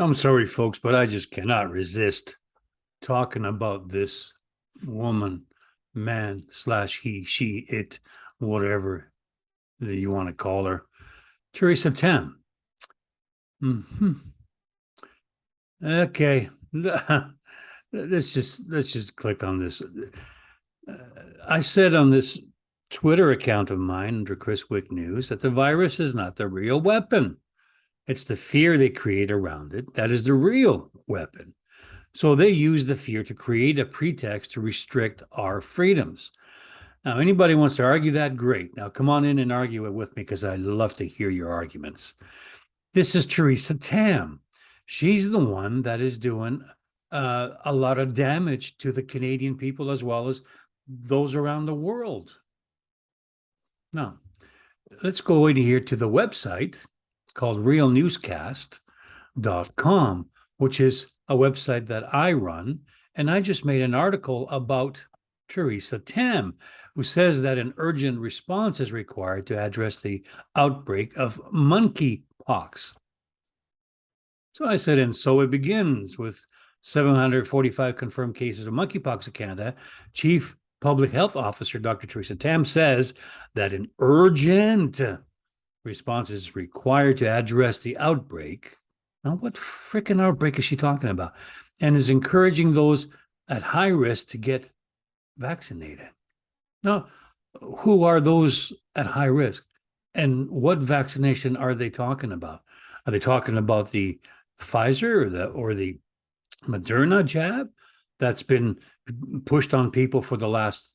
I'm sorry, folks, but I just cannot resist talking about this woman, man, slash he, she, it, whatever that you want to call her, Theresa Tam. Hmm. Okay, let's just click on this. I said on this Twitter account of mine under Chris Wick News that the virus is not the real weapon. It's the fear they create around it that is the real weapon. So they use the fear to create a pretext to restrict our freedoms. Now, anybody wants to argue that, great. Now, come on in and argue it with me because I love to hear your arguments. This is Theresa Tam. She's the one that is doing a lot of damage to the Canadian people as well as those around the world. Now, let's go over here to the website called realnewscast.com, which is a website that I run. And I just made an article about Theresa Tam, who says that an urgent response is required to address the outbreak of monkeypox. So I said, and so it begins with 745 confirmed cases of monkeypox in Canada. Chief Public Health Officer Dr. Theresa Tam says that an urgent response is required to address the outbreak. Now, what freaking outbreak is she talking about? And is encouraging those at high risk to get vaccinated. Now, who are those at high risk? And what vaccination are they talking about? Are they talking about the Pfizer or the Moderna jab that's been pushed on people for the last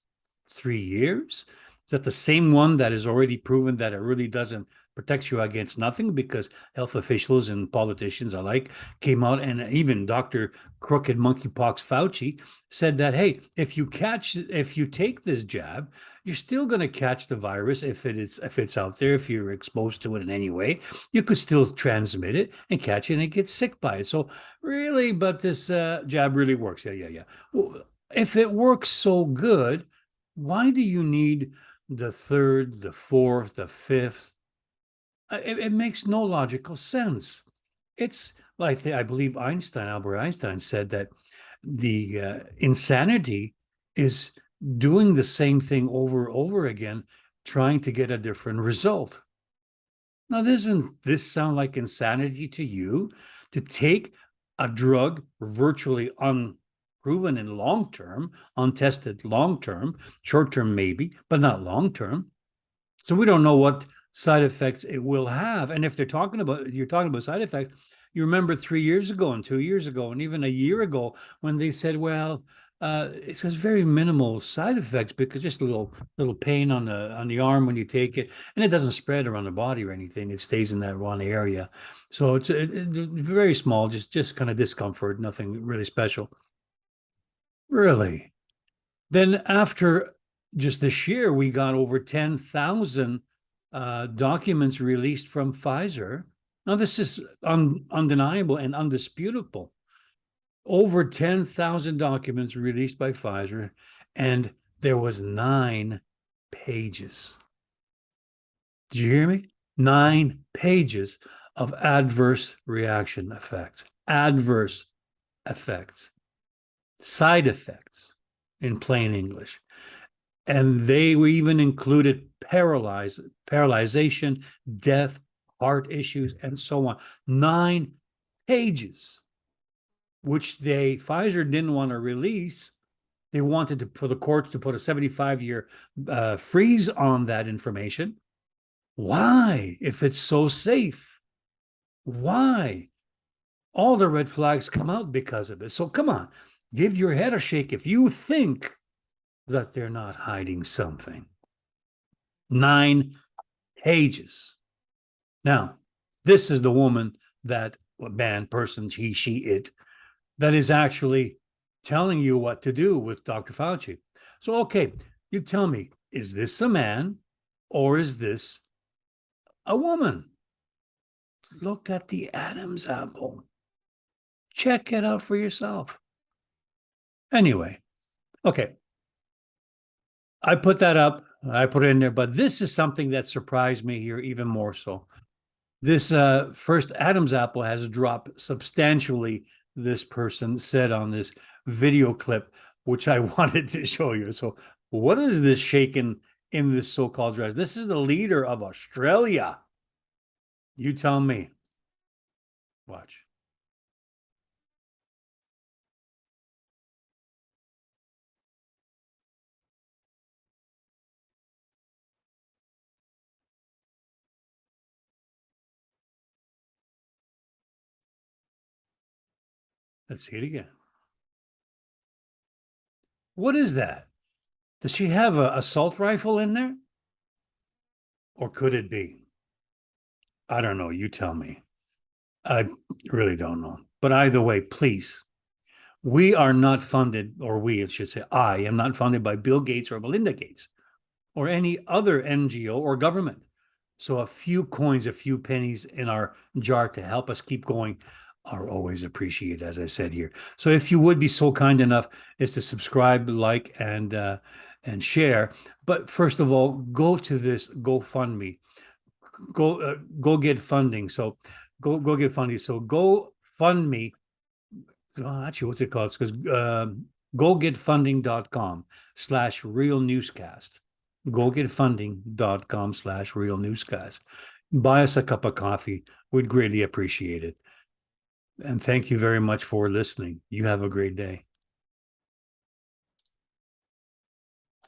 3 years? Is that the same one that is already proven that it really doesn't protect you against nothing? Because health officials and politicians alike came out, and even Dr. Crooked Monkeypox Fauci said that, hey, if you take this jab, you're still going to catch the virus if it's out there, if you're exposed to it in any way. You could still transmit it and catch it and get sick by it. So really, but this jab really works. Yeah. Well, if it works so good, why do you need the third, the fourth, the fifth? It makes no logical sense. It's like I believe Albert Einstein said that the insanity is doing the same thing over and over again, trying to get a different result. Now, doesn't this sound like insanity to you, to take a drug virtually unproven in long term, untested long term, short term maybe, but not long term? So we don't know what side effects it will have. And if you're talking about side effects, you remember 3 years ago and 2 years ago and even a year ago when they said, well, it has very minimal side effects because just a little pain on the arm when you take it, and it doesn't spread around the body or anything. It stays in that one area, so it's very small, just kind of discomfort, nothing really special. Really? Then after just this year, we got over 10,000 documents released from Pfizer. Now, this is undeniable and undisputable. Over 10,000 documents released by Pfizer, and there was 9 pages. Did you hear me? 9 pages of adverse reaction effects, adverse effects, side effects in plain English. And they even included paralyzation, death, heart issues, and so on. 9 pages, which Pfizer didn't want to release. They wanted for the courts to put a 75-year freeze on that information. Why, if it's so safe? Why? All the red flags come out because of it. So come on, give your head a shake if you think that they're not hiding something. 9 pages. Now, this is the woman person, he, she, it, that is actually telling you what to do with Dr. Fauci. So, okay, you tell me, is this a man or is this a woman? Look at the Adam's apple. Check it out for yourself. Anyway, okay. I put that up. I put it in there, but this is something that surprised me here even more so. This first Adam's apple has dropped substantially, this person said on this video clip, which I wanted to show you. So, what is this shaking in this so-called dress? This is the leader of Australia. You tell me. Watch. Let's see it again. What is that? Does she have a assault rifle in there? Or could it be? I don't know. You tell me. I really don't know. But either way, please, we are not funded, or we, it should say, I am not funded by Bill Gates or Melinda Gates or any other NGO or government. So a few coins, a few pennies in our jar to help us keep going are always appreciated, as I said here. So if you would be so kind enough as to subscribe, like, and share. But first of all, go to this GoFundMe. Go get funding. So go get funding. So go fund me. Actually, what's it called? It's because gogetfunding.com/real newscast. Gogetfunding.com/real newscast. Buy us a cup of coffee. We'd greatly appreciate it. And thank you very much for listening. You have a great day.